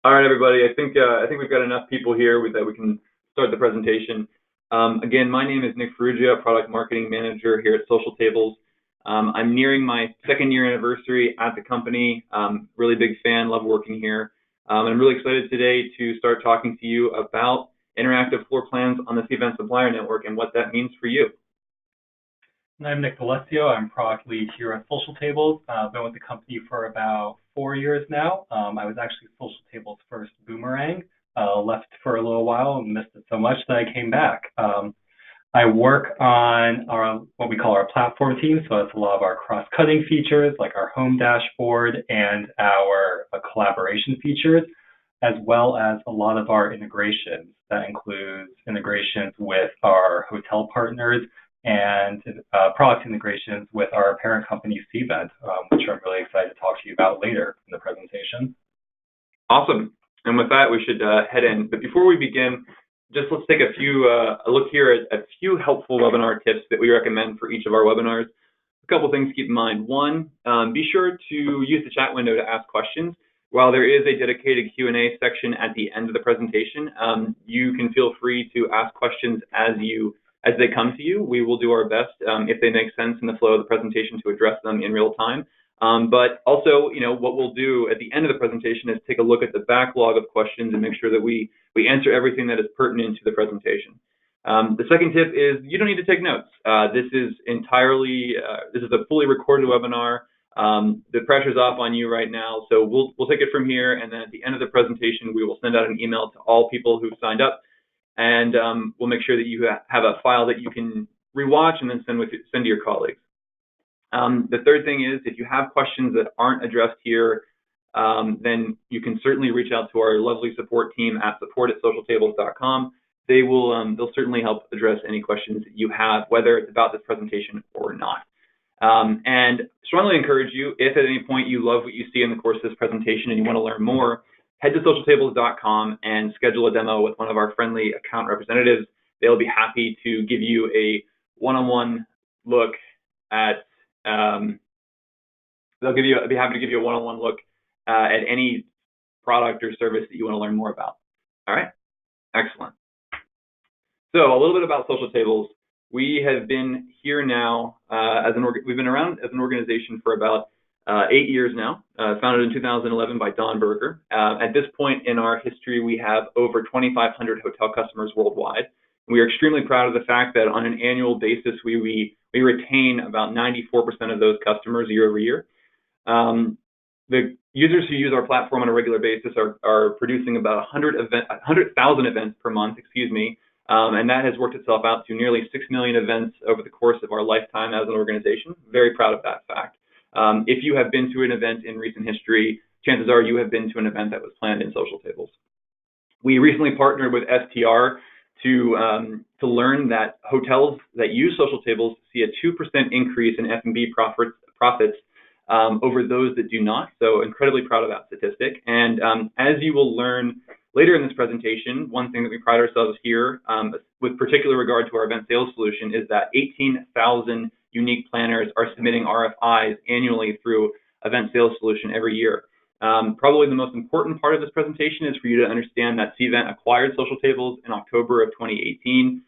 All right, everybody. I think we've got enough people here that we can start the presentation. Again, my name is Nick Ferrugia, Product Marketing Manager here at Social Tables. I'm nearing my second year anniversary at the company. Really big fan, love working here. And I'm really excited today to start talking to you about interactive floor plans on the Cvent Supplier Network and what that means for you. I'm Nick D'Alessio. I'm product lead here at Social Tables. I've been with the company for about 4 years now. I was actually Social Tables' first boomerang. Left for a little while and missed it so much that I came back. I work on what we call our platform team, so that's a lot of our cross-cutting features, like our home dashboard and our collaboration features, as well as a lot of our integrations. That includes integrations with our hotel partners and product integrations with our parent company, Cvent, which I'm really excited to talk to you about later in the presentation. Awesome. And with that, we should head in. But before we begin, just let's take a look here at a few helpful webinar tips that we recommend for each of our webinars. A couple things to keep in mind. One, be sure to use the chat window to ask questions. While there is a dedicated Q&A section at the end of the presentation, you can feel free to ask questions as they come to you. We will do our best, if they make sense in the flow of the presentation, to address them in real time. But also, what we'll do at the end of the presentation is take a look at the backlog of questions and make sure that we answer everything that is pertinent to the presentation. The second tip is you don't need to take notes. This is a fully recorded webinar. The pressure's off on you right now, so we'll take it from here, and then at the end of the presentation, we will send out an email to all people who've signed up, and we'll make sure that you have a file that you can rewatch and then send to your colleagues. The third thing is, if you have questions that aren't addressed here, then you can certainly reach out to our lovely support team at support@socialtables.com. They'll certainly help address any questions that you have, whether it's about this presentation or not. And strongly encourage you, if at any point you love what you see in the course of this presentation and you want to learn more, head to socialtables.com and schedule a demo with one of our friendly account representatives. They'll be happy to give you a one-on-one look at be happy to give you a one-on-one look at any product or service that you want to learn more about. All right, excellent. So a little bit about Social Tables. We have been here now we've been around as an organization for about 8 years now, founded in 2011 by Don Berger. At this point in our history, we have over 2,500 hotel customers worldwide. We are extremely proud of the fact that on an annual basis, we retain about 94% of those customers year over year. The users who use our platform on a regular basis are producing about 100,000 events per month, and that has worked itself out to nearly 6 million events over the course of our lifetime as an organization. Very proud of that fact. If you have been to an event in recent history, chances are you have been to an event that was planned in Social Tables. We recently partnered with STR to learn that hotels that use Social Tables see a 2% increase in F&B profits over those that do not. So incredibly proud of that statistic. And as you will learn later in this presentation, one thing that we pride ourselves here, with particular regard to our event sales solution, is that 18,000 unique planners are submitting RFIs annually through Event Sales Solution every year. Probably the most important part of this presentation is for you to understand that Cvent acquired Social Tables in October of 2018.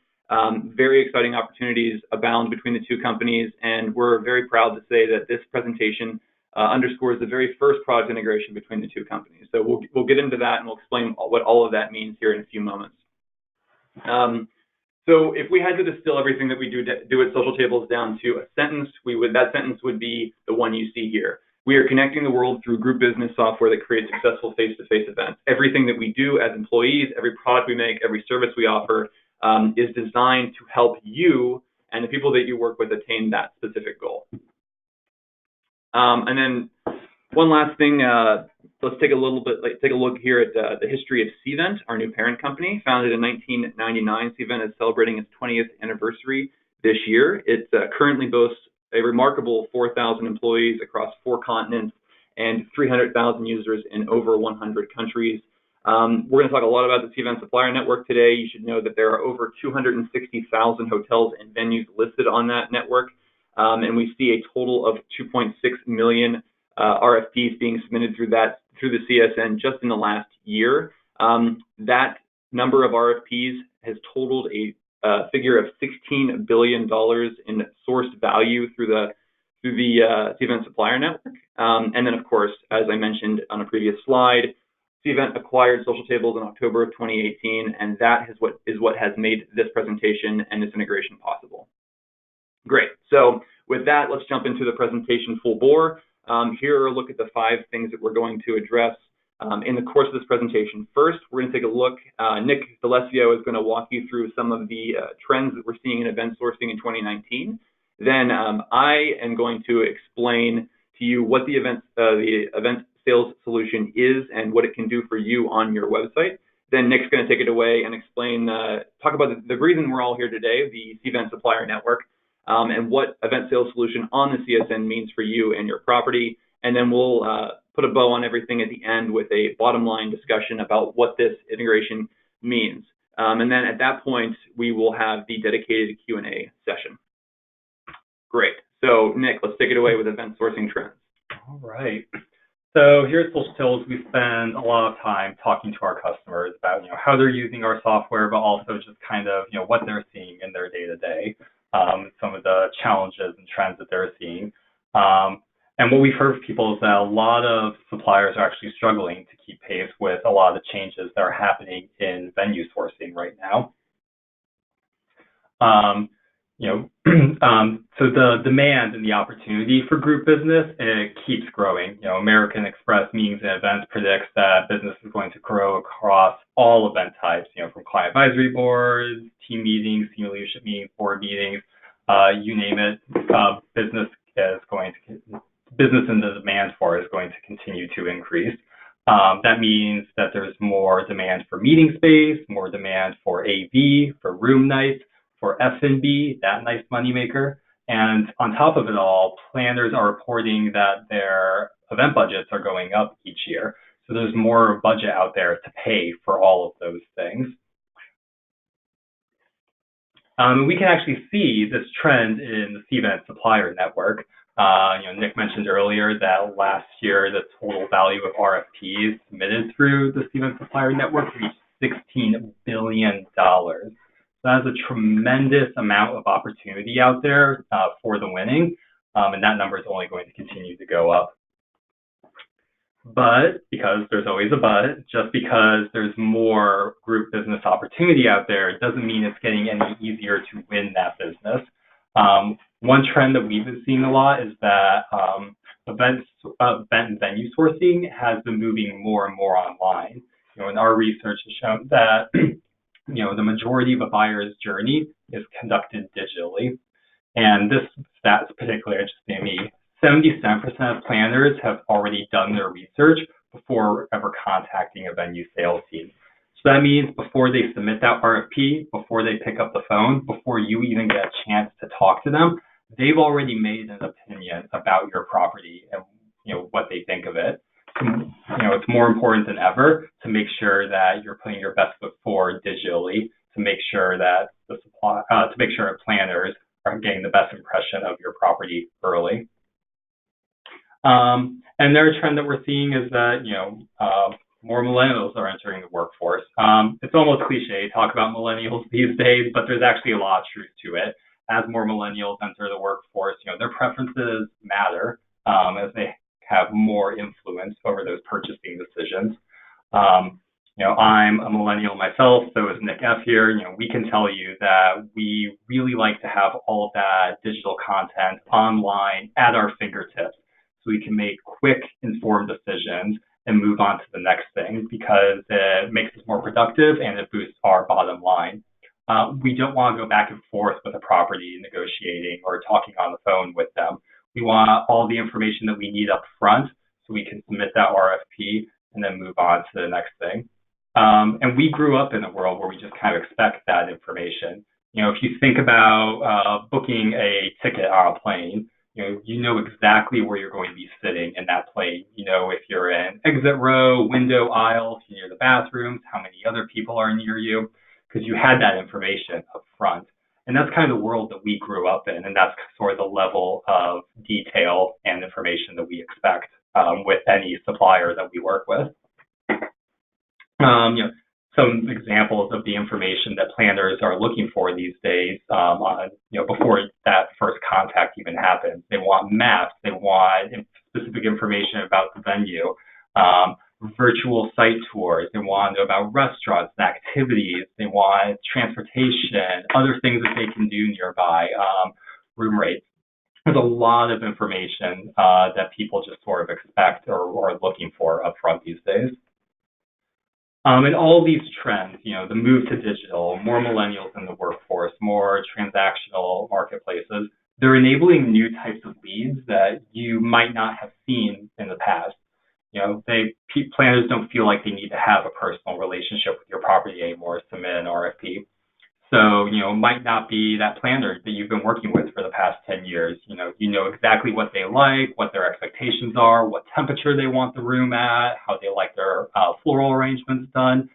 Very exciting opportunities abound between the two companies, and we're very proud to say that this presentation underscores the very first product integration between the two companies. So we'll get into that, and we'll explain what all of that means here in a few moments. So if we had to distill everything that we do at Social Tables down to a sentence, that sentence would be the one you see here. We are connecting the world through group business software that creates successful face-to-face events. Everything that we do as employees, every product we make, every service we offer is designed to help you and the people that you work with attain that specific goal. And then one last thing, let's take a look here at the history of Cvent, our new parent company. Founded in 1999, Cvent is celebrating its 20th anniversary this year. It currently boasts a remarkable 4,000 employees across 4 continents and 300,000 users in over 100 countries. We're going to talk a lot about the Cvent Supplier Network today. You should know that there are over 260,000 hotels and venues listed on that network, and we see a total of 2.6 million RFPs being submitted through the CSN just in the last year. That number of RFPs has totaled a figure of $16 billion in sourced value through the Cvent Supplier Network. And then, of course, as I mentioned on a previous slide, Cvent acquired Social Tables in October of 2018, and that is what has made this presentation and this integration possible. Great. So with that, let's jump into the presentation full bore. Here are a look at the 5 things that we're going to address in the course of this presentation. First, we're going to take a look. Nick D'Alessio is going to walk you through some of the trends that we're seeing in event sourcing in 2019. Then I am going to explain to you what the event sales solution is and what it can do for you on your website. Then Nick's going to take it away and explain, talk about the reason we're all here today, the Cvent Supplier Network, and what event sales solution on the CSN means for you and your property. And then we'll put a bow on everything at the end with a bottom line discussion about what this integration means. And then at that point, we will have the dedicated Q&A session. Great. So Nick, let's take it away with event sourcing trends. All right. So here at Social Tables, we spend a lot of time talking to our customers about how they're using our software, but also just kind of what they're seeing in their day-to-day, some of the challenges and trends that they're seeing. And what we've heard from people is that a lot of suppliers are actually struggling to keep pace with a lot of the changes that are happening in venue sourcing right now. So the demand and the opportunity for group business, it keeps growing. American Express Meetings and Events predicts that business is going to grow across all event types, from client advisory boards, team meetings, senior leadership meetings, board meetings, you name it. Business and the demand for it is going to continue to increase. That means that there's more demand for meeting space, more demand for AV, for room nights, for F&B, that nice moneymaker. And on top of it all, planners are reporting that their event budgets are going up each year. So there's more budget out there to pay for all of those things. We can actually see this trend in the Cvent Supplier Network. Nick mentioned earlier that last year the total value of RFPs submitted through the Cvent Supplier Network reached $16 billion. That's a tremendous amount of opportunity out there for the winning, and that number is only going to continue to go up. But, because there's always a but, just because there's more group business opportunity out there doesn't mean it's getting any easier to win that business. One trend that we've been seeing a lot is that event and venue sourcing has been moving more and more online. And our research has shown that the majority of a buyer's journey is conducted digitally. And this stat is particularly interesting to me. 77% of planners have already done their research before ever contacting a venue sales team. So that means before they submit that RFP, before they pick up the phone, before you even get a chance to talk to them, they've already made an opinion about your property and what they think of it. It's more important than ever to make sure that you're putting your best foot forward digitally to make sure that planners are getting the best impression of your property early. And another trend that we're seeing is that more millennials are entering the workforce. It's almost cliche to talk about millennials these days, but there's actually a lot of truth to it. As more millennials enter the workforce, their preferences matter as they have more influence over those purchasing decisions. I'm a millennial myself, so is Nick F here. We can tell you that we really like to have all of that digital content online at our fingertips so we can make quick, informed decisions and move on to the next thing because it makes us more productive and it boosts our bottom line. We don't want to go back and forth with a property negotiating or talking on the phone with them. We want all the information that we need up front so we can submit that RFP and then move on to the next thing. And we grew up in a world where we just kind of expect that information. If you think about booking a ticket on a plane, you know exactly where you're going to be sitting in that plane. If you're in exit row, window, aisle, if you're near the bathrooms, how many other people are near you, because you had that information up front. And that's kind of the world that we grew up in, and that's sort of the level of detail and information that we expect with any supplier that we work with. Some examples of the information that planners are looking for these days, before that first contact even happens. They want maps, they want specific information about the venue, virtual site tours, they want to know about restaurants and activities, they want transportation, other things that they can do nearby, room rates. There's a lot of information that people just sort of expect or are looking for upfront these days. And all these trends, the move to digital, more millennials in the workforce, more transactional marketplaces, they're enabling new types of leads that you might not have seen in the past. Planners don't feel like they need to have a personal relationship with your property anymore to submit an RFP. So, it might not be that planner that you've been working with for the past 10 years. You know exactly what they like, what their expectations are, what temperature they want the room at, how they like their floral arrangements done.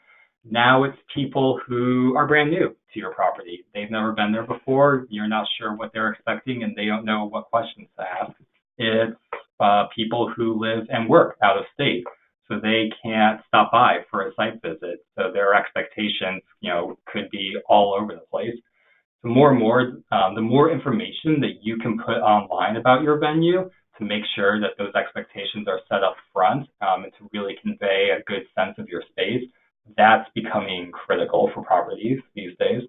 Now it's people who are brand new to your property. They've never been there before. You're not sure what they're expecting, and they don't know what questions to ask. It's people who live and work out of state, so they can't stop by for a site visit. So their expectations, could be all over the place. The more and more, the more information that you can put online about your venue to make sure that those expectations are set up front and to really convey a good sense of your space, that's becoming critical for properties these days.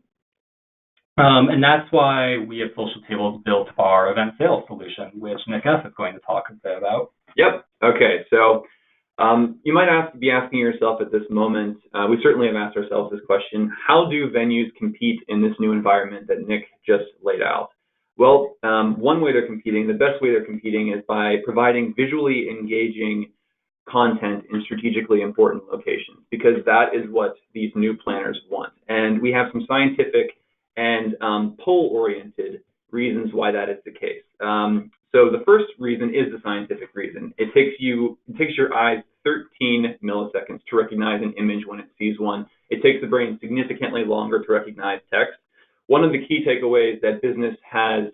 And that's why we at Social Tables built our event sales solution, which Nick F. is going to talk a bit about. Yep. Okay. So you might be asking yourself at this moment, we certainly have asked ourselves this question: how do venues compete in this new environment that Nick just laid out? Well, one way they're competing, the best way they're competing, is by providing visually engaging content in strategically important locations, because that is what these new planners want. And we have some scientific and poll-oriented reasons why that is the case. So the first reason is the scientific reason. It takes your eyes 13 milliseconds to recognize an image when it sees one. It takes the brain significantly longer to recognize text. One of the key takeaways that business has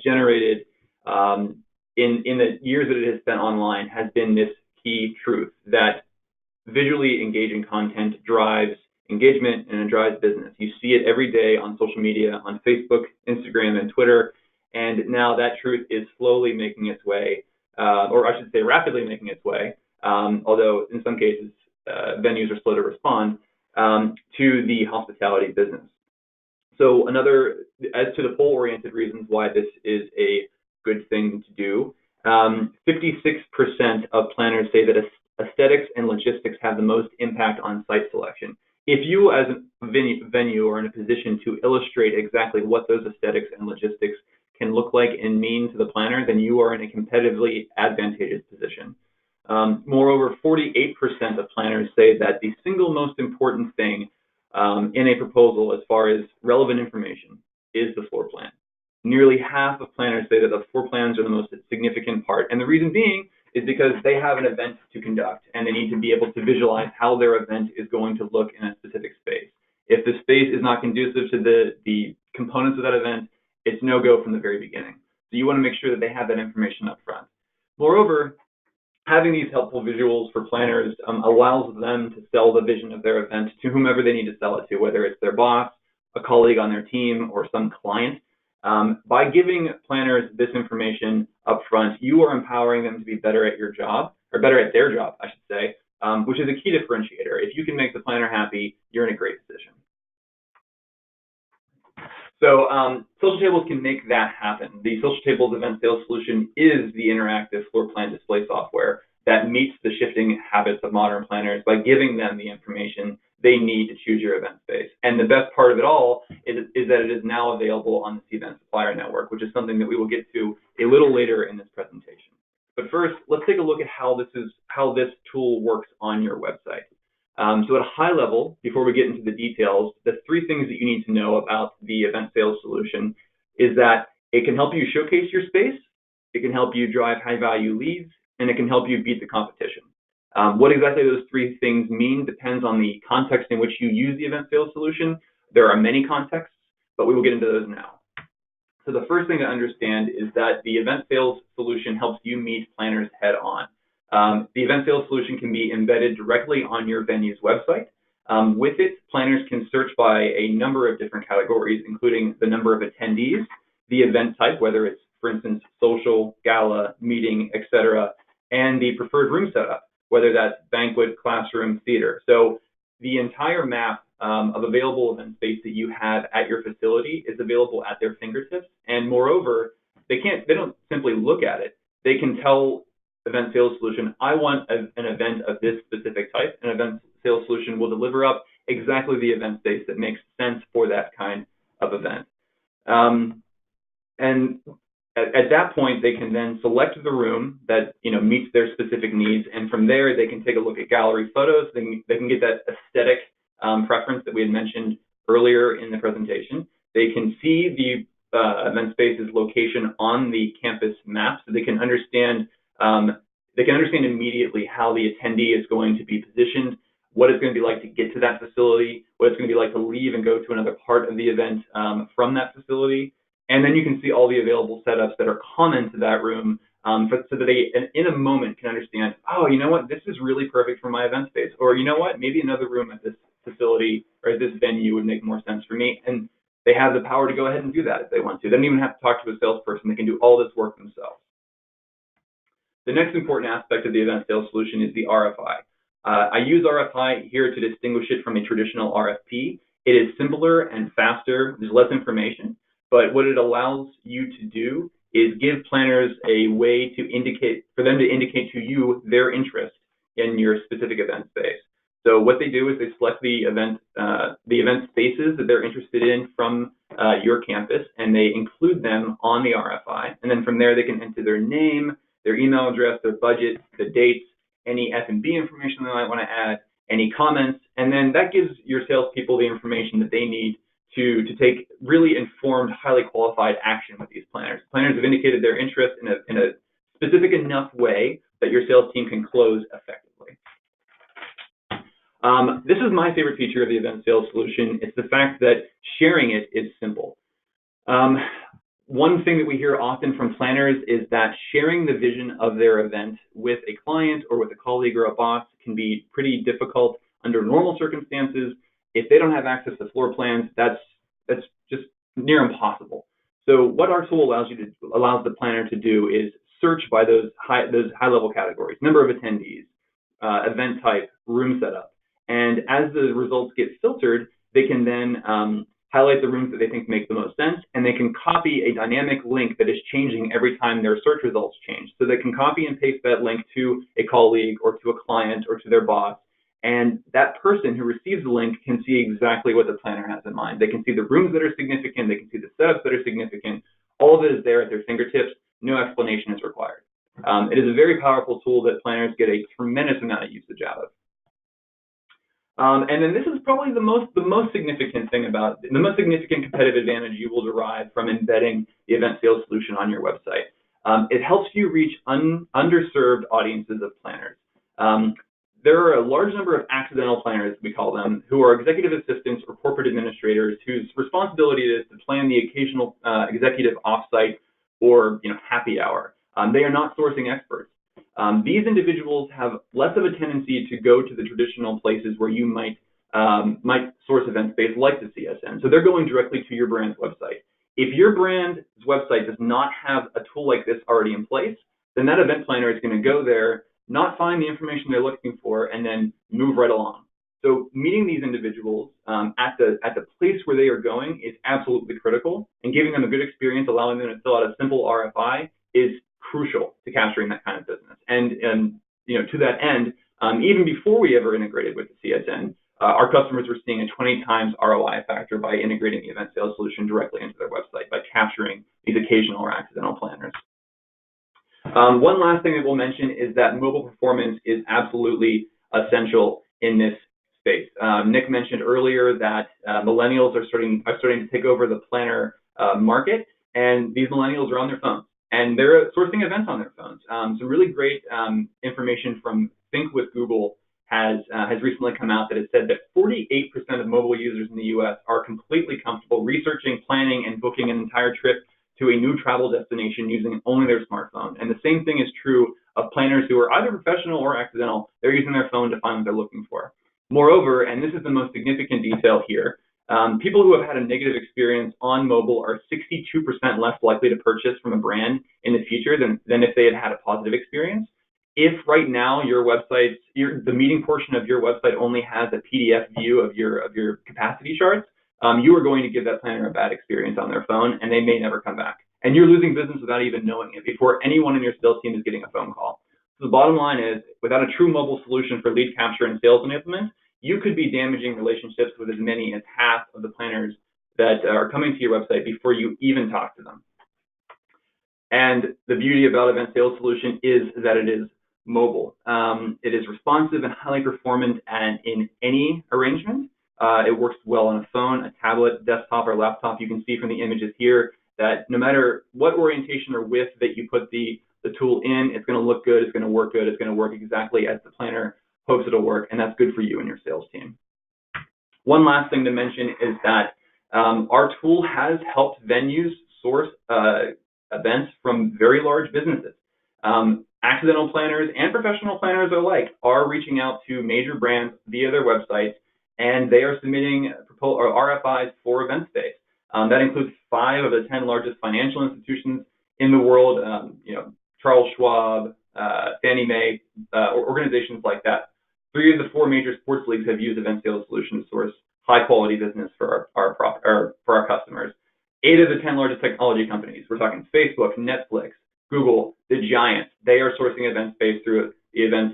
generated in the years that it has spent online has been this key truth that visually engaging content drives engagement and it drives business. You see it every day on social media, on Facebook, Instagram, and Twitter. And now that truth is slowly making its way, or I should say rapidly making its way, although in some cases venues are slow to respond, to the hospitality business. So as to the poll-oriented reasons why this is a good thing to do, 56% of planners say that aesthetics and logistics have the most impact on site selection. If you as a venue are in a position to illustrate exactly what those aesthetics and logistics can look like and mean to the planner, then you are in a competitively advantageous position. Moreover, 48% of planners say that the single most important thing in a proposal as far as relevant information is the floor plan. Nearly half of planners say that the floor plans are the most significant part. And the reason being is because they have an event to conduct and they need to be able to visualize how their event is going to look in a specific space. If the space is not conducive to the components of that event, it's no-go from the very beginning. So you want to make sure that they have that information up front. Moreover, having these helpful visuals for planners allows them to sell the vision of their event to whomever they need to sell it to, whether it's their boss, a colleague on their team, or some client. By giving planners this information up front, you are empowering them to be better at your job, or better at their job, I should say, which is a key differentiator. If you can make the planner happy, you're in a great position. So Social Tables can make that happen. The Social Tables event sales solution is the interactive floor plan display software that meets the shifting habits of modern planners by giving them the information they need to choose your event space. And the best part of it all is that it is now available on the Cvent Supplier Network, which is something that we will get to a little later in this presentation. But first, let's take a look at how this tool works on your website. So at a high level, before we get into the details, the three things that you need to know about the event sales solution is that it can help you showcase your space, it can help you drive high-value leads, and it can help you beat the competition. What exactly those three things mean depends on the context in which you use the event sales solution. There are many contexts, but we will get into those now. So the first thing to understand is that the event sales solution helps you meet planners head on. The event sales solution can be embedded directly on your venue's website. With it, planners can search by a number of different categories, including the number of attendees, the event type, whether it's, for instance, social, gala, meeting, etc., and the preferred room setup, whether that's banquet, classroom, theater. So the entire map of available event space that you have at your facility is available at their fingertips. And moreover, they don't simply look at it. They can tell event sales solution, I want an event of this specific type. An event sales solution will deliver up exactly the event space that makes sense for that kind of event. And at that point, they can then select the room that meets their specific needs, and from there, they can take a look at gallery photos. They can get that aesthetic preference that we had mentioned earlier in the presentation. They can see the event space's location on the campus map, so they can understand immediately how the attendee is going to be positioned, what it's going to be like to get to that facility, what it's going to be like to leave and go to another part of the event from that facility. And then you can see all the available setups that are common to that room so that they, in a moment, can understand, oh, you know what, this is really perfect for my event space. Or you know what, maybe another room at this facility or at this venue would make more sense for me. And they have the power to go ahead and do that if they want to. They don't even have to talk to a salesperson. They can do all this work themselves. The next important aspect of the event sales solution is the RFI. I use RFI here to distinguish it from a traditional RFP. It is simpler and faster. There's less information. But what it allows you to do is give planners a way to indicate to you their interest in your specific event space. So what they do is they select the event spaces that they're interested in from your campus, and they include them on the RFI. And then from there, they can enter their name, their email address, their budget, the dates, any F&B information they might want to add, any comments, and then that gives your salespeople the information that they need to take really informed, highly qualified action with these planners. Planners have indicated their interest in a specific enough way that your sales team can close effectively. This is my favorite feature of the event sales solution. It's the fact that sharing it is simple. One thing that we hear often from planners is that sharing the vision of their event with a client or with a colleague or a boss can be pretty difficult under normal circumstances. If they don't have access to floor plans, that's just near impossible. So what our tool allows the planner to do is search by those high-level categories: number of attendees, event type, room setup. And as the results get filtered, they can then highlight the rooms that they think make the most sense, and they can copy a dynamic link that is changing every time their search results change. So they can copy and paste that link to a colleague or to a client or to their boss, and that person who receives the link can see exactly what the planner has in mind. They can see the rooms that are significant, they can see the setups that are significant. All of it is there at their fingertips. No explanation is required. It is a very powerful tool that planners get a tremendous amount of usage out of. And then this is probably the most significant thing about the most significant competitive advantage you will derive from embedding the event sales solution on your website. It helps you reach underserved audiences of planners. There are a large number of accidental planners, we call them, who are executive assistants or corporate administrators whose responsibility it is to plan the occasional executive offsite or happy hour. They are not sourcing experts. These individuals have less of a tendency to go to the traditional places where you might source event space like the CSN. So they're going directly to your brand's website. If your brand's website does not have a tool like this already in place, then that event planner is going to go there, not find the information they're looking for, and then move right along. So meeting these individuals at the place where they are going is absolutely critical, and giving them a good experience, allowing them to fill out a simple RFI is crucial to capturing that kind of business. And to that end, even before we ever integrated with the CSN, our customers were seeing a 20 times ROI factor by integrating the event sales solution directly into their website, by capturing these occasional or accidental planners. One last thing that we'll mention is that mobile performance is absolutely essential in this space. Nick mentioned earlier that millennials are starting to take over the planner market, and these millennials are on their phones, and they're sourcing events on their phones. Some really great information from Think with Google has recently come out that has said that 48% of mobile users in the U.S. are completely comfortable researching, planning, and booking an entire trip to a new travel destination using only their smartphone. And the same thing is true of planners who are either professional or accidental. They're using their phone to find what they're looking for. Moreover, and this is the most significant detail here, people who have had a negative experience on mobile are 62% less likely to purchase from a brand in the future than if they had had a positive experience. If right now your website, the meeting portion of your website only has a PDF view of your capacity charts, you are going to give that planner a bad experience on their phone, and they may never come back. And you're losing business without even knowing it before anyone in your sales team is getting a phone call. So the bottom line is, without a true mobile solution for lead capture and sales enablement, you could be damaging relationships with as many as half of the planners that are coming to your website before you even talk to them. And the beauty about Event Sales Solution is that it is mobile. It is responsive and highly performant and in any arrangement. It works well on a phone, a tablet, desktop, or laptop. You can see from the images here that no matter what orientation or width that you put the tool in, it's going to look good, it's going to work good, it's going to work exactly as the planner hopes it'll work, and that's good for you and your sales team. One last thing to mention is that our tool has helped venues source events from very large businesses. Accidental planners and professional planners alike are reaching out to major brands via their websites, and they are submitting RFIs for event space. That includes 5 of the 10 largest financial institutions in the world, Charles Schwab, Fannie Mae, organizations like that. 3 of the 4 major sports leagues have used Event Sales Solutions to source high-quality business for our customers. 8 of the 10 largest technology companies, we're talking Facebook, Netflix, Google, the giants, they are sourcing event space through the Event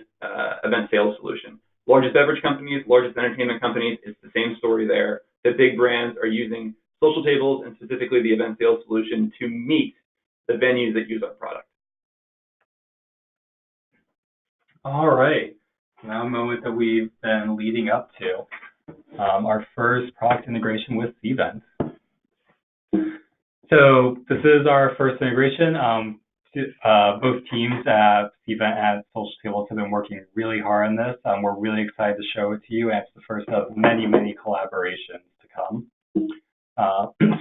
Sales Solution. Largest beverage companies, largest entertainment companies, it's the same story there. The big brands are using social tables and specifically the Event Sales Solution to meet the venues that use our product. All right, now a moment that we've been leading up to, our first product integration with Cvent. So this is our first integration. Both teams at Cvent and Social Tables have been working really hard on this. We're really excited to show it to you, and it's the first of many, many collaborations to come.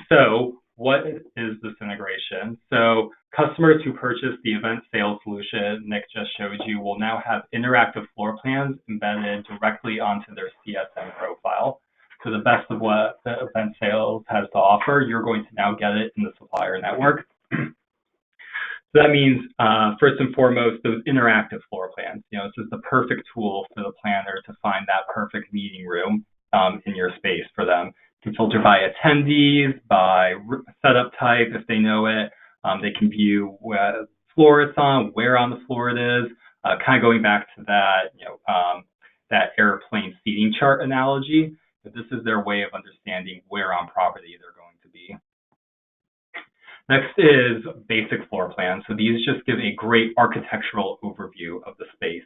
So what is this integration? So customers who purchase the Event Sales Solution Nick just showed you will now have interactive floor plans embedded directly onto their CSM profile. So the best of what the Event Sales has to offer, you're going to now get it in the supplier network. So that means, first and foremost, those interactive floor plans. This is the perfect tool for the planner to find that perfect meeting room in your space for them. You can filter by attendees, by setup type if they know it. They can view what floor it's on, where on the floor it is. Kind of going back to that, that airplane seating chart analogy. But this is their way of understanding where on property they're going to be. Next is basic floor plans. So these just give a great architectural overview of the space.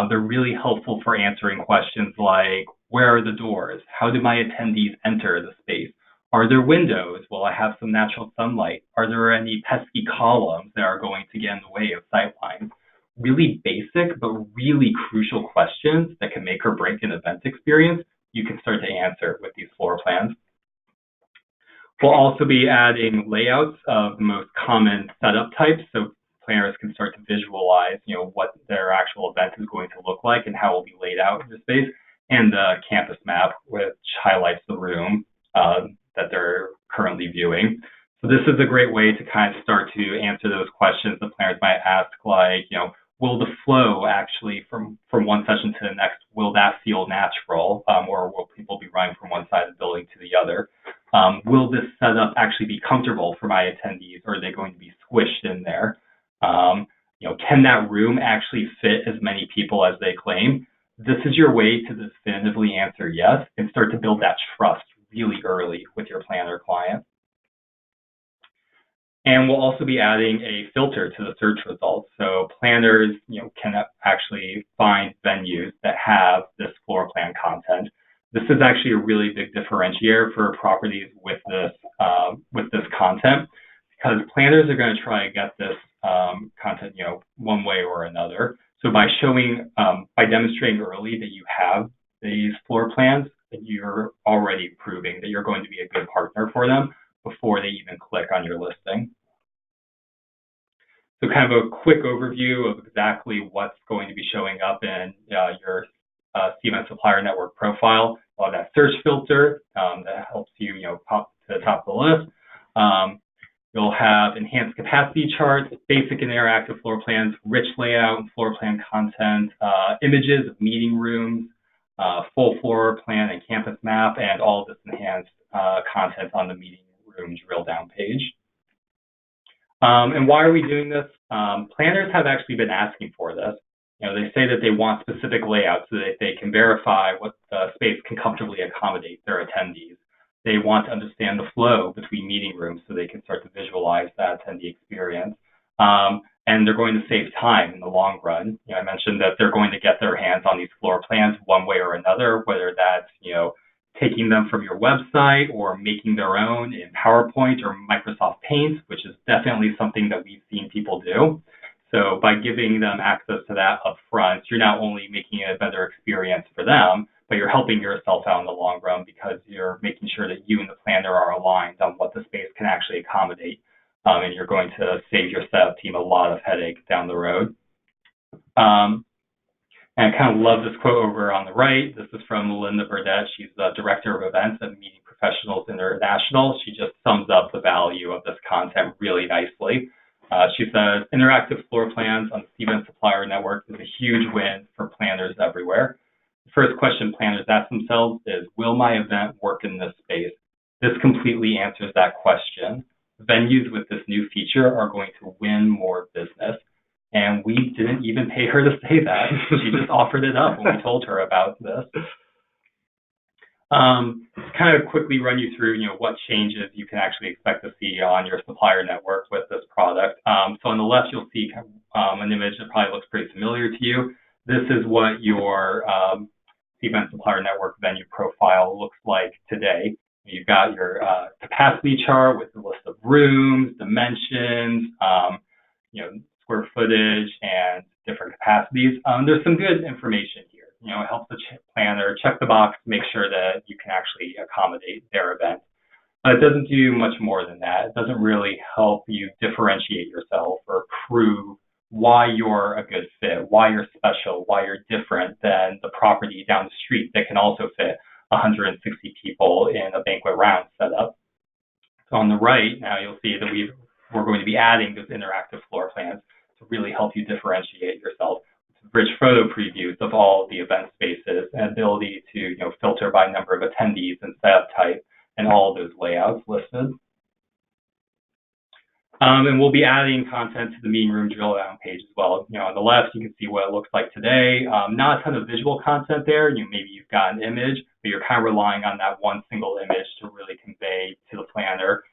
They're really helpful for answering questions like, where are the doors? How do my attendees enter the space? Are there windows? Will I have some natural sunlight? Are there any pesky columns that are going to get in the way of sightlines? Really basic, but really crucial questions that can make or break an event experience, you can start to answer with these floor plans. We'll also be adding layouts of the most common setup types, so planners can start to visualize, what their actual event is going to look like and how it will be laid out in the space, and the campus map, which highlights the room that they're currently viewing. So this is a great way to kind of start to answer those questions that planners might ask, like, will the flow actually from one session to the next, will that feel natural, or will people be running from one side of the building to the other? Will this setup actually be comfortable for my attendees, or are they going to be squished in there? Can that room actually fit as many people as they claim? This is your way to definitively answer yes and start to build that trust really early with your planner client. And we'll also be adding a filter to the search results. So planners, can actually find venues that have this floor plan content. This is actually a really big differentiator for properties with this content, because planners are going to try to get this content, one way or another. So by demonstrating early that you have these floor plans, that you're already proving that you're going to be a good partner for them before they even click on your listing. So kind of a quick overview of exactly what's going to be showing up in your Cvent Supplier Network profile. A lot of that search filter that helps you, pop to the top of the list. You'll have enhanced capacity charts, basic and interactive floor plans, rich layout and floor plan content, images of meeting rooms, full floor plan and campus map, and all of this enhanced content on the meeting room drill down page. And why are we doing this? Planners have actually been asking for this. They say that they want specific layouts so that they can verify what the space can comfortably accommodate their attendees. They want to understand the flow between meeting rooms so they can start to visualize that attendee experience. And they're going to save time in the long run. I mentioned that they're going to get their hands on these floor plans one way or another, whether that's, taking them from your website or making their own in PowerPoint or Microsoft Paint, which is definitely something that we've seen people do. So by giving them access to that up front, you're not only making it a better experience for them, but you're helping yourself out in the long run because you're making sure that you and the planner are aligned on what the space can actually accommodate. And you're going to save your setup team a lot of headache down the road. And I kind of love this quote over on the right. This is from Melinda Burdette. She's the Director of Events at Meeting Professionals International. She just sums up the value of this content really nicely. She says, interactive floor plans on the Cvent Supplier Network is a huge win for planners everywhere. The first question planners ask themselves is, will my event work in this space? This completely answers that question. Venues with this new feature are going to win more business. And we didn't even pay her to say that. She just offered it up when we told her about this. Kind of quickly run you through, what changes you can actually expect to see on your supplier network with this product. So on the left, you'll see an image that probably looks pretty familiar to you. This is what your Cvent Supplier Network venue profile looks like today. You've got your capacity chart with the list of rooms, dimensions, square footage, and different capacities. There's some good information here. It helps the planner check the box, make sure that you can actually accommodate their event. But it doesn't do much more than that. It doesn't really help you differentiate yourself or prove why you're a good fit, why you're special, why you're different than the property down the street that can also fit 160 people in a banquet round setup. So on the right, now you'll see that we're going to be adding those interactive floor plans to really help you differentiate yourself. Rich photo previews of all of the event spaces and ability to filter by number of attendees and setup type and all of those layouts listed. And we'll be adding content to the meeting room drill down page as well. On the left, you can see what it looks like today. Not a ton of visual content there. Maybe you've got an image, but you're kind of relying on that one single image to really convey to the planner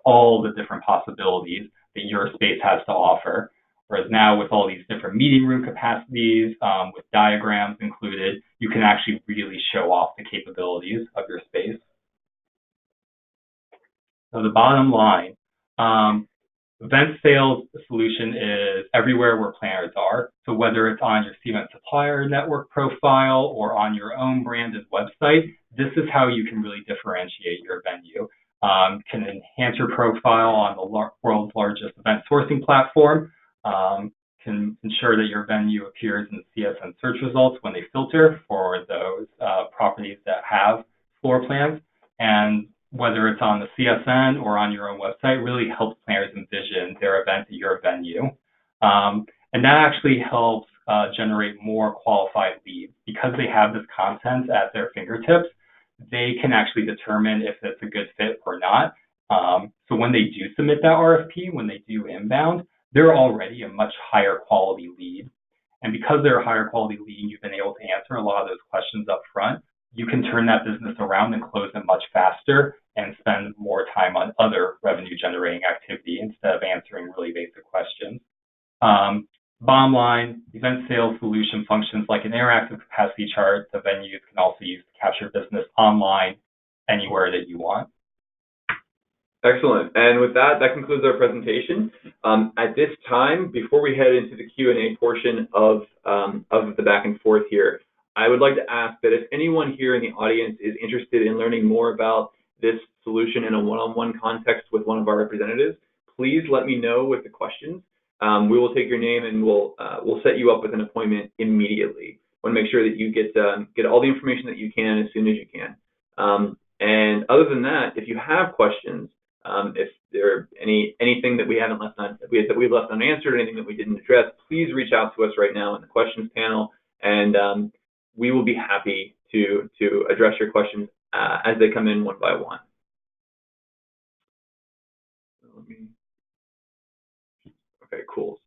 all the different possibilities that your space has to offer. Whereas now with all these different meeting room capacities, with diagrams included, you can actually really show off the capabilities of your space. So the bottom line, event sales solution is everywhere where planners are. So whether it's on your Cvent Supplier Network profile or on your own branded website, this is how you can really differentiate your venue. Can enhance your profile on the world's largest event sourcing platform, can ensure that your venue appears in the CSN search results when they filter for those properties that have floor plans, and whether it's on the CSN or on your own website, really helps planners envision their event at your venue. And that actually helps generate more qualified leads. Because they have this content at their fingertips, they can actually determine if it's a good fit or not. So when they do submit that RFP, when they do inbound, they're already a much higher quality lead. And because they're a higher quality lead, you've been able to answer a lot of those questions up front, you can turn that business around and close it much faster and spend more time on other revenue generating activity instead of answering really basic questions. Bottom line, event sales solution functions like an interactive capacity chart the venues can also use to capture business online anywhere that you want. Excellent. And with that, that concludes our presentation. At this time, before we head into the Q&A portion of the back and forth here, I would like to ask that if anyone here in the audience is interested in learning more about this solution in a one-on-one context with one of our representatives, please let me know with the questions. we will take your name and we'll set you up with an appointment immediately. Want to make sure that you get all the information that you can as soon as you can. And other than that, if you have questions, if there are anything that we haven't left that we've left unanswered, anything that we didn't address, please reach out to us right now in the questions panel, and we will be happy to address your questions as they come in one by one. Okay, cool.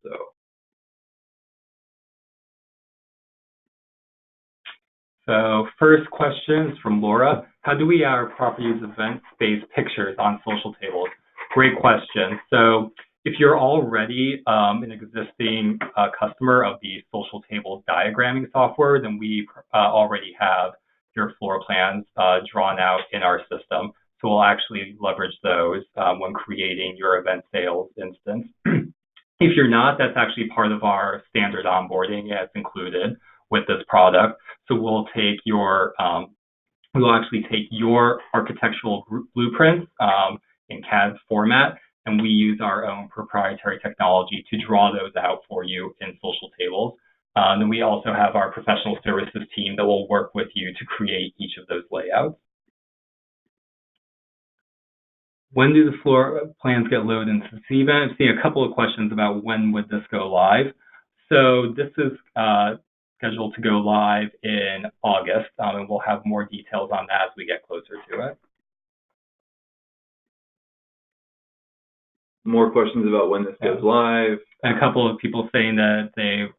So first question is from Laura. How do we our properties event space pictures on social tables? Great question. So if you're already an existing customer of the social tables diagramming software, then we already have your floor plans drawn out in our system. So we'll actually leverage those when creating your event sales instance. If you're not, that's actually part of our standard onboarding. It's included with this product. So we'll take your, we'll actually take your architectural blueprints in CAD format, and we use our own proprietary technology to draw those out for you in social tables. And we also have our professional services team that will work with you to create each of those layouts. When do the floor plans get loaded into Cvent? I've seen a couple of questions about when would this go live. So this is scheduled to go live in August, and we'll have more details on that as we get closer to it. More questions about when this goes live. And a couple of people saying that they've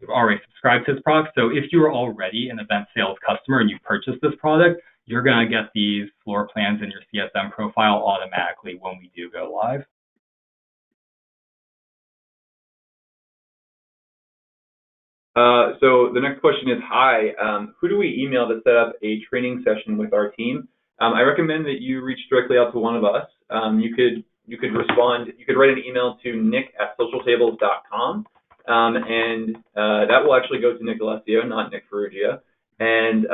already subscribed to this product. So if you are already an event sales customer and you purchased this product, you're going to get these floor plans in your CSM profile automatically when we do go live. So the next question is, hi, who do we email to set up a training session with our team? I recommend that you reach directly out to one of us. You could respond, you could write an email to nick@socialtables.com, and that will actually go to Nick Alessio, not Nick Ferrugia. And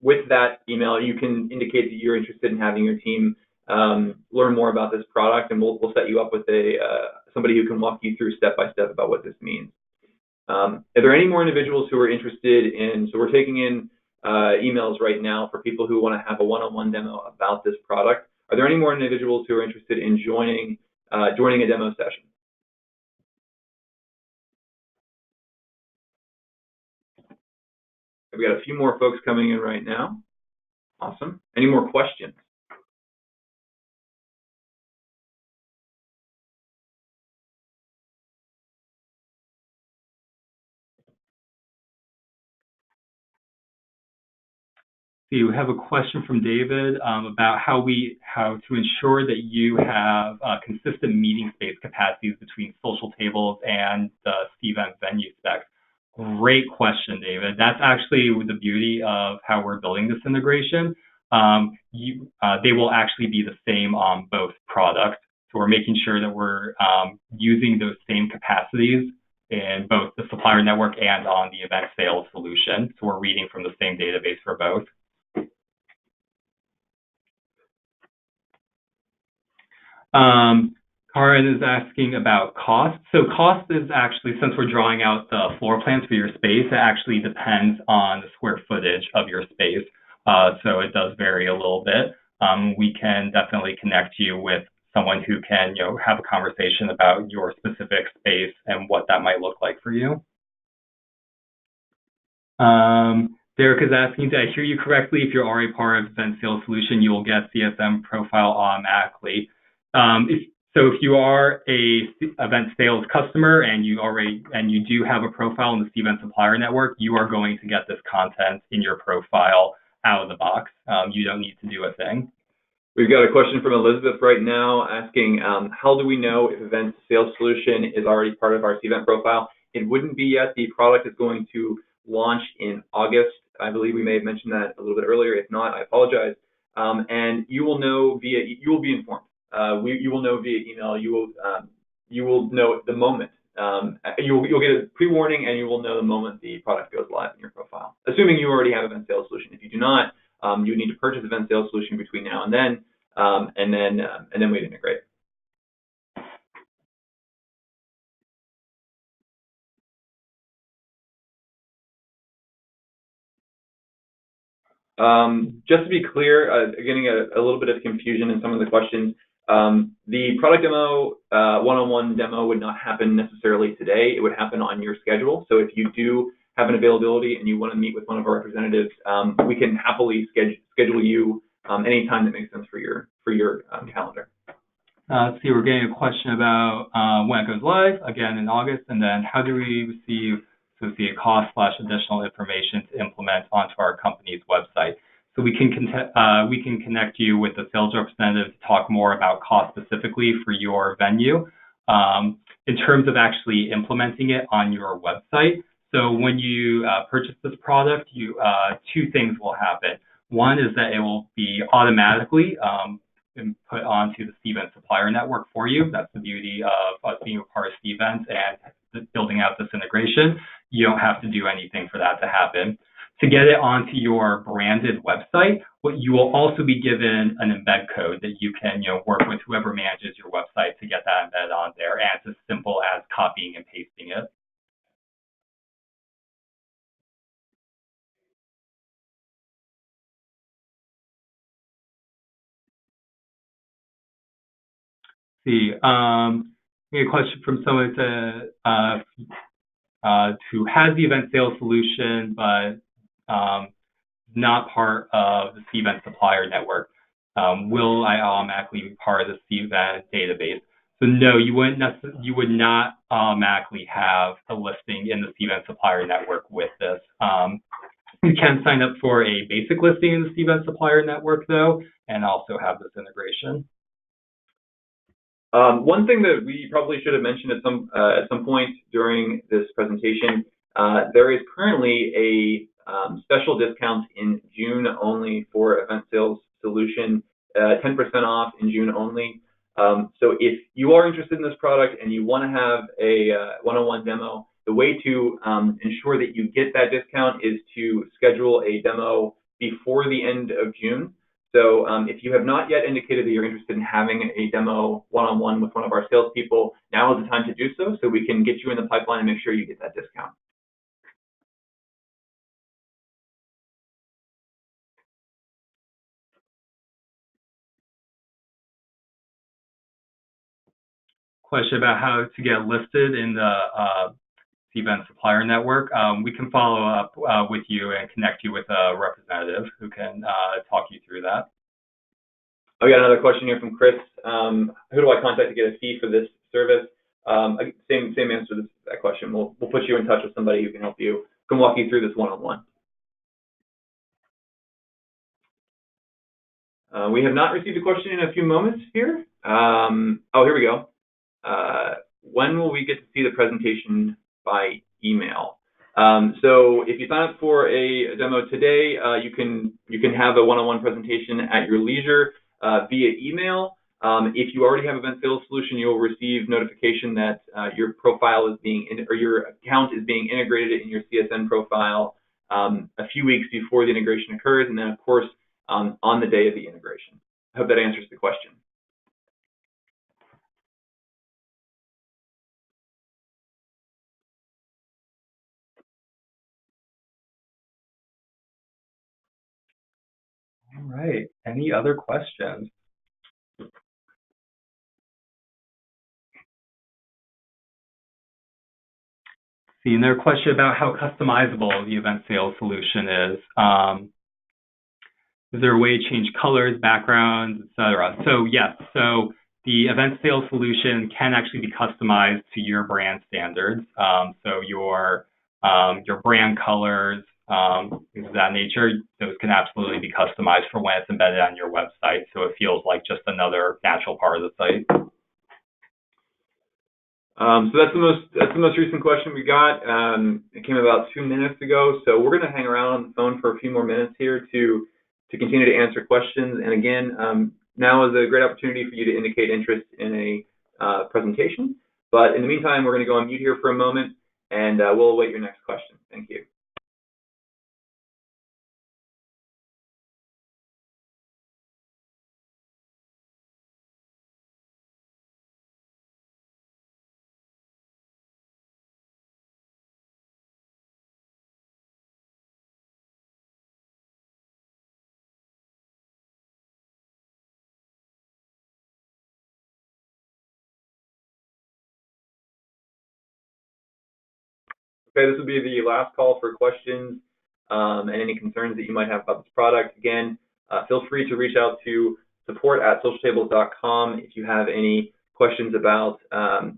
with that email, you can indicate that you're interested in having your team learn more about this product, and we'll set you up with somebody who can walk you through step by step about what this means. Are there any more individuals who are interested in, so we're taking in emails right now for people who want to have a one-on-one demo about this product. Are there any more individuals who are interested in joining a demo session? We've got a few more folks coming in right now. Awesome. Any more questions? We have a question from David about how to ensure that you have consistent meeting space capacities between social tables and the Cvent venue specs. Great question, David. That's actually the beauty of how we're building this integration. They will actually be the same on both products. So we're making sure that we're using those same capacities in both the supplier network and on the event sales solution. So we're reading from the same database for both. Karen is asking about cost. So cost is actually, since we're drawing out the floor plans for your space, it actually depends on the square footage of your space. So it does vary a little bit. We can definitely connect you with someone who can, have a conversation about your specific space and what that might look like for you. Derek is asking, did I hear you correctly? If you're already part of Event Sales Solution, you will get CSM profile automatically. So if you are a event sales customer and you do have a profile in the Cvent Supplier Network, you are going to get this content in your profile out of the box. You don't need to do a thing. We've got a question from Elizabeth right now asking, how do we know if Event Sales Solution is already part of our Cvent profile? It wouldn't be yet. The product is going to launch in August. I believe we may have mentioned that a little bit earlier. If not, I apologize. And you will know you will be informed. You will know via email. You will know the moment. You'll get a pre-warning, and you will know the moment the product goes live in your profile. Assuming you already have Event Sales Solution. If you do not, you need to purchase Event Sales Solution between now and then we'd integrate. Just to be clear, getting a little bit of confusion in some of the questions. The product demo, one-on-one demo would not happen necessarily today. It would happen on your schedule. So if you do have an availability and you want to meet with one of our representatives, we can happily schedule you anytime that makes sense for your calendar. Let's see, we're getting a question about when it goes live, again in August, and then how do we receive associated costs / additional information to implement onto our company's website. So we can connect you with a sales representative to talk more about cost specifically for your venue. In terms of actually implementing it on your website, so when you purchase this product, two things will happen. One is that it will be automatically put onto the Cvent Supplier Network for you. That's the beauty of us being a part of Cvent and building out this integration. You don't have to do anything for that to happen. To get it onto your branded website, you will also be given an embed code that you can work with whoever manages your website to get that embedded on there. And it's as simple as copying and pasting it. See, a question from someone who has the event sales solution, but not part of the Cvent Supplier Network. Will I automatically be part of the Cvent database? So no, you would not automatically have a listing in the Cvent Supplier Network with this. You can sign up for a basic listing in the Cvent Supplier Network though, and also have this integration. One thing that we probably should have mentioned at some point during this presentation, there is currently a special discount in June only for Event Sales Solution, 10% off in June only. So if you are interested in this product and you want to have a one-on-one demo, the way to ensure that you get that discount is to schedule a demo before the end of June. So if you have not yet indicated that you're interested in having a demo one-on-one with one of our salespeople, now is the time to do so we can get you in the pipeline and make sure you get that discount. Question about how to get listed in the Cvent Supplier Network. We can follow up with you and connect you with a representative who can talk you through that. I got another question here from Chris. Who do I contact to get a fee for this service? Same answer to that question. We'll put you in touch with somebody who can help you, can walk you through this one-on-one. We have not received a question in a few moments here. Oh, here we go. When will we get to see the presentation by email? So if you sign up for a demo today, you can have a one-on-one presentation at your leisure via email. If you already have Event Sales Solution, you'll receive notification that your profile is your account is being integrated in your CSN profile a few weeks before the integration occurs, and then of course on the day of the integration. I hope that answers the question. All right. Any other questions? See, another question about how customizable the event sales solution is. Is there a way to change colors, backgrounds, etc.? So yes. So the event sales solution can actually be customized to your brand standards. So your brand colors, things of that nature, those can absolutely be customized for when it's embedded on your website, so it feels like just another natural part of the site. So that's the most recent question we got. It came about 2 minutes ago, so we're going to hang around on the phone for a few more minutes here to continue to answer questions. And again, now is a great opportunity for you to indicate interest in a presentation. But in the meantime, we're going to go on mute here for a moment, and we'll await your next question. Thank you. Okay, this will be the last call for questions and any concerns that you might have about this product. Again, feel free to reach out to support@socialtables.com if you have any questions about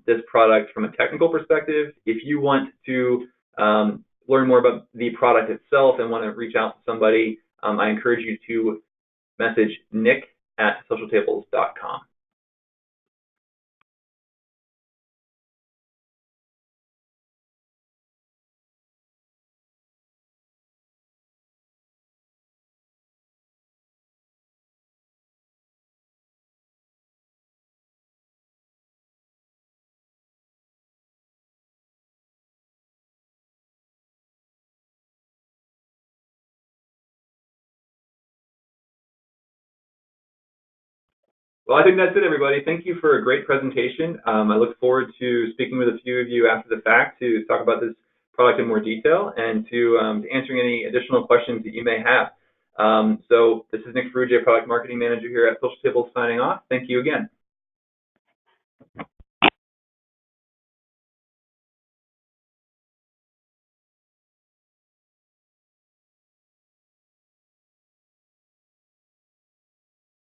this product from a technical perspective. If you want to learn more about the product itself and want to reach out to somebody, I encourage you to message nick@socialtables.com. Well, I think that's it, everybody. Thank you for a great presentation. I look forward to speaking with a few of you after the fact to talk about this product in more detail and to answering any additional questions that you may have. So this is Nick Ferrugia, Product Marketing Manager here at Social Tables, signing off. Thank you again.